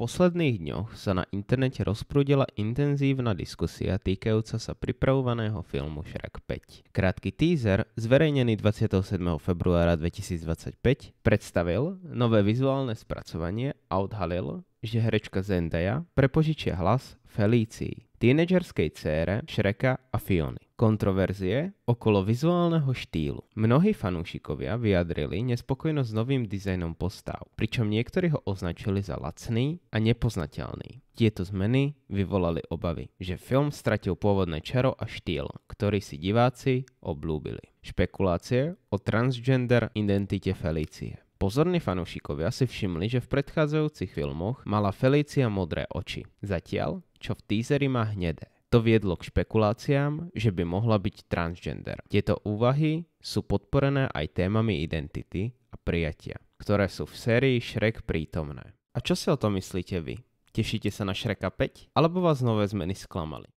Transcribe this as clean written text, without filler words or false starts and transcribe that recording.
posledných dňoch sa na internete rozprúdila intenzívna diskusia týkajúca sa pripravovaného filmu Shrek 5. Krátky teaser, zverejnený 27. februára 2025, predstavil nové vizuálne spracovanie a odhalil, že herečka Zendaya prepožičia hlas Felicii, tínedžerskej dcére Shreka a Fiony. Kontroverzie okolo vizuálneho štýlu. Mnohí fanúšikovia vyjadrili nespokojnosť s novým dizajnom postáv, pričom niektorí ho označili za lacný a nepoznateľný. Tieto zmeny vyvolali obavy, že film stratil pôvodné čaro a štýl, ktorý si diváci obľúbili. Špekulácie o transgender identite Felicie. Pozorní fanúšikovia si všimli, že v predchádzajúcich filmoch mala Felicia modré oči, zatiaľ čo v teaseri má hnedé. To viedlo k špekuláciám, že by mohla byť transgender. Tieto úvahy sú podporené aj témami identity a prijatia, ktoré sú v sérii Shrek prítomné. A čo si o tom myslíte vy? Tešíte sa na Shreka 5? Alebo vás nové zmeny sklamali?